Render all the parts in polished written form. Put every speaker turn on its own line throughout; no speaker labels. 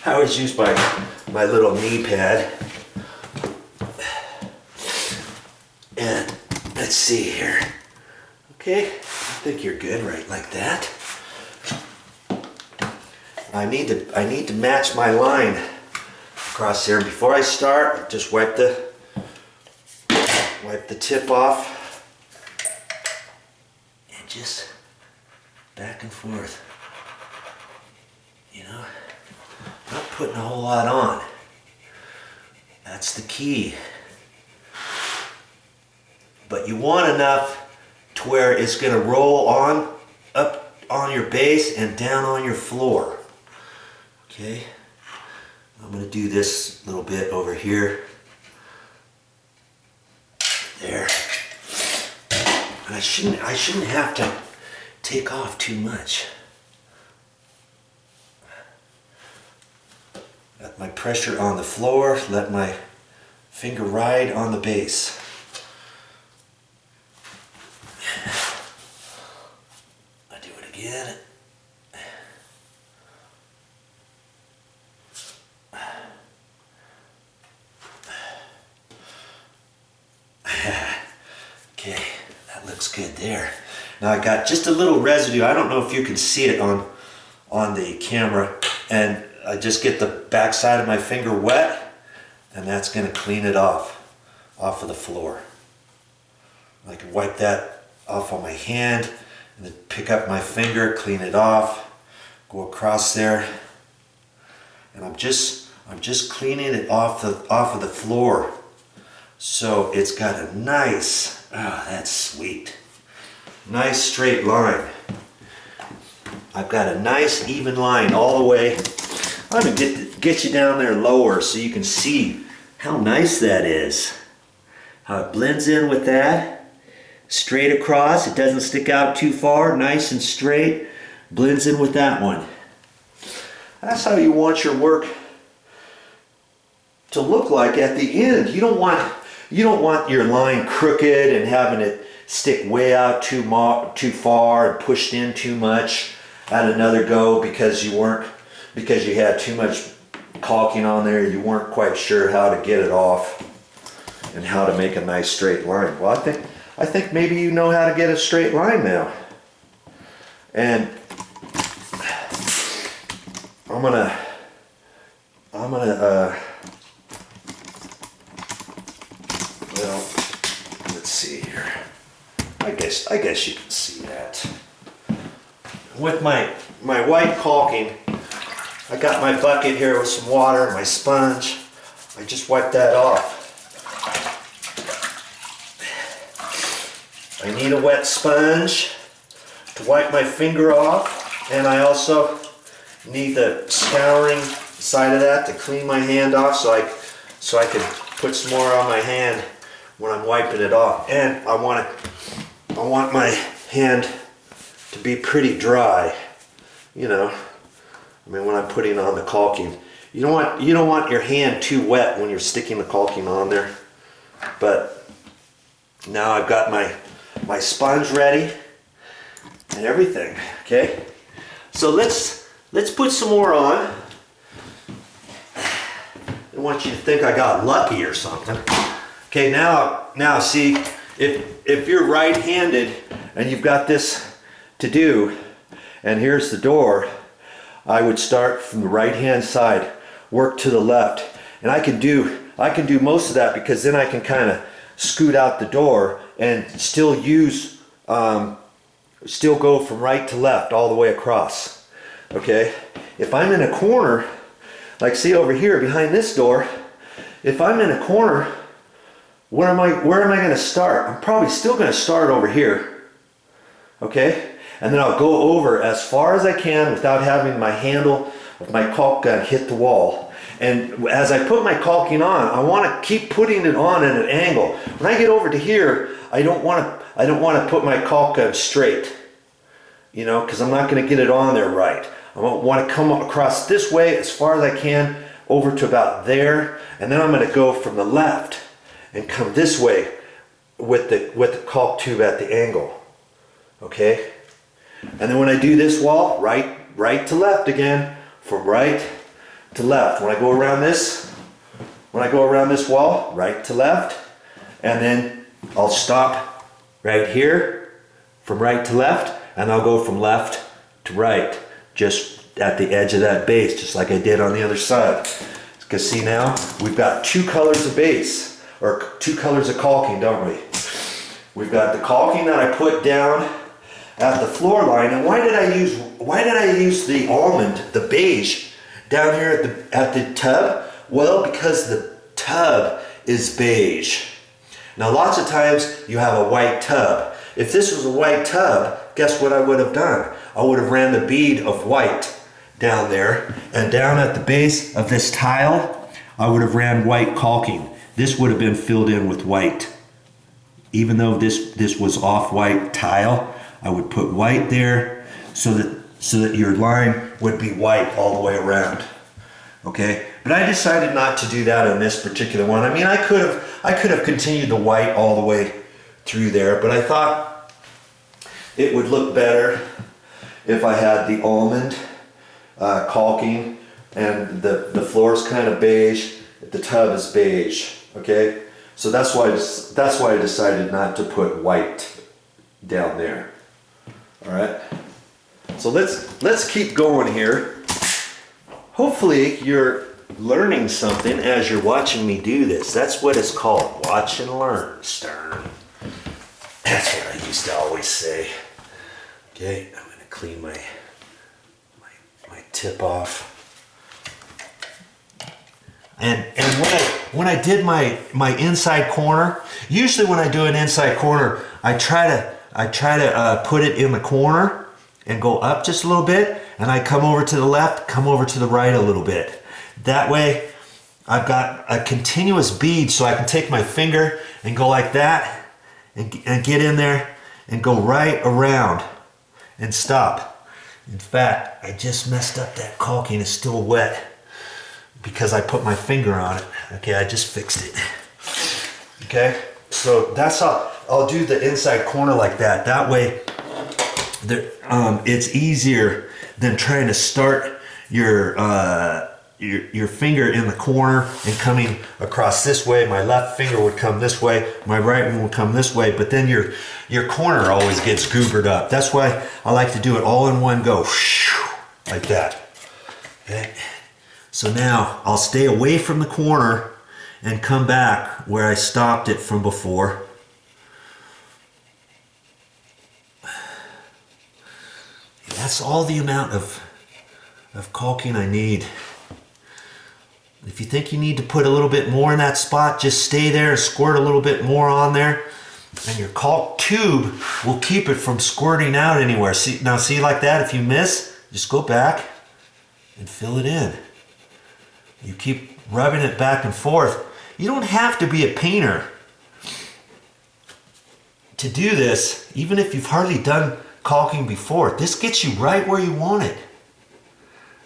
I always use my little knee pad. And let's see here. Okay, I think you're good right like that. I need to match my line across there. Before I start, just wipe the tip off and just back and forth. You know, not putting a whole lot on. That's the key. But you want enough to where it's going to roll on up on your base and down on your floor. Okay, I'm going to do this little bit over here. There. And I shouldn't have to take off too much. Let my pressure on the floor, let my finger ride on the base. I do it again. Okay, that looks good there. Now I got just a little residue. I don't know if you can see it on the camera, and I just get the back side of my finger wet, and that's going to clean it off of the floor. I can wipe that off on my hand and then pick up my finger, clean it off, go across there, and I'm just cleaning it off of the floor. So it's got a nice, oh, that's sweet, nice straight line. I've got a nice even line all the way. I'm going to get you down there lower so you can see how nice that is. How it blends in with that. Straight across, it doesn't stick out too far, nice and straight. Blends in with that one. That's how you want your work to look like at the end. You don't want your line crooked and having it stick way out too far and pushed in too much at another go because you had too much caulking on there. You weren't quite sure how to get it off and how to make a nice straight line. Well, I think maybe you know how to get a straight line now. And I'm gonna well, let's see here. I guess you can see that. With my white caulking, I got my bucket here with some water and my sponge. I just wipe that off. I need a wet sponge to wipe my finger off, and I also need the scouring side of that to clean my hand off so I can put some more on my hand when I'm wiping it off. And I want my hand to be pretty dry, you know. I mean, when I'm putting on the caulking, you don't want your hand too wet when you're sticking the caulking on there. But now I've got my sponge ready and everything. Okay, so let's put some more on. I want you to think I got lucky or something. Okay, now see, if you're right-handed and you've got this to do, and here's the door, I would start from the right-hand side, work to the left, and I can do most of that because then I can kind of scoot out the door and still go from right to left all the way across. Okay, if I'm in a corner, like see over here behind this door, if I'm in a corner, where am I going to start? I'm probably still going to start over here. Okay, and then I'll go over as far as I can without having my handle of my caulk gun hit the wall. And as I put my caulking on, I want to keep putting it on at an angle. When I get over to here, I don't want to put my caulk gun straight, you know, because I'm not going to get it on there right. I want to come across this way as far as I can over to about there, and then I'm going to go from the left and come this way with the caulk tube at the angle. Okay, and then when I do this wall, right to left again, from right to left. When I go around this wall, right to left, and then I'll stop right here from right to left, and I'll go from left to right, just at the edge of that base, just like I did on the other side. Because see now, we've got two colors of base, or two colors of caulking, don't we? We've got the caulking that I put down at the floor line, and why did I use the almond, the beige, down here at the tub? Well, because the tub is beige. Now lots of times you have a white tub. If this was a white tub, guess what I would have done? I would have ran the bead of white down there, and down at the base of this tile, I would have ran white caulking. This would have been filled in with white. Even though this was off-white tile, I would put white there so that your line would be white all the way around. Okay, but I decided not to do that on this particular one. I mean, I could have continued the white all the way through there, but I thought it would look better if I had the almond caulking, and the floor is kind of beige, the tub is beige. Okay, so that's why I decided not to put white down there. All right, so let's keep going here. Hopefully you're learning something as you're watching me do this. That's what it's called, watch and learn, Stern. That's what I used to always say. Okay, I'm gonna clean my tip off. And when I did my inside corner, usually when I do an inside corner, I try to put it in the corner and go up just a little bit, and I come over to the left, come over to the right a little bit. That way I've got a continuous bead, so I can take my finger and go like that and get in there and go right around and stop. In fact, I just messed up that caulking. It's still wet because I put my finger on it. Okay, I just fixed it. Okay, so that's how I'll do the inside corner like that. That way it's easier than trying to start your finger in the corner and coming across this way. My left finger would come this way, my right one would come this way, but then your corner always gets goobered up. That's why I like to do it all in one go, like that. Okay. So now I'll stay away from the corner and come back where I stopped it from before. That's all the amount of caulking I need. If you think you need to put a little bit more in that spot, just stay there and squirt a little bit more on there, and your caulk tube will keep it from squirting out anywhere. See like that, if you miss, just go back and fill it in. You keep rubbing it back and forth. You don't have to be a painter to do this, even if you've hardly done caulking before. This gets you right where you want it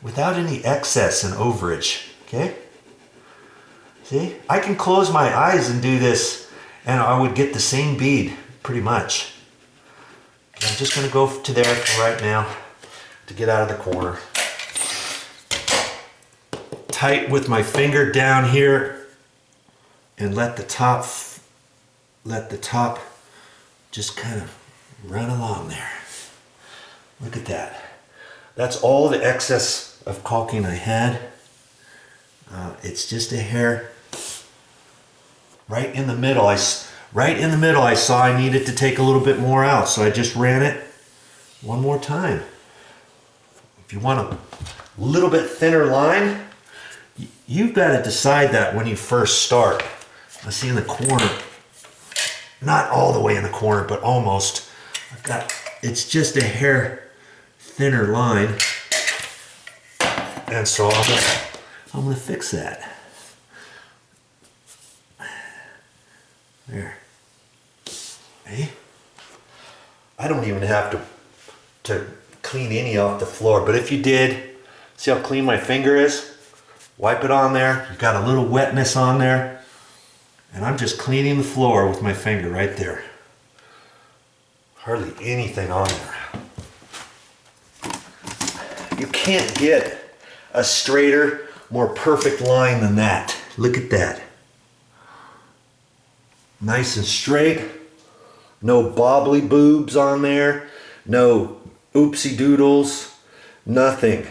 without any excess and overage. Okay? See? I can close my eyes and do this and I would get the same bead pretty much. Okay, I'm just going to go to there for right now to get out of the corner. Tight with my finger down here and let the top just kind of run along there. Look at that. That's all the excess of caulking I had. It's just a hair right in the middle. I saw I needed to take a little bit more out, so I just ran it one more time. If you want a little bit thinner line, you've got to decide that when you first start. I see in the corner, not all the way in the corner, but almost. It's just a hair thinner line, and so I'm gonna fix that. There. Hey, I don't even have to clean any off the floor, but if you did, see how clean my finger is? Wipe it on there. You've got a little wetness on there, and I'm just cleaning the floor with my finger right there. Hardly anything on there. You can't get a straighter, more perfect line than that. Look at that. Nice and straight. No bobbly boobs on there. No oopsie doodles. Nothing.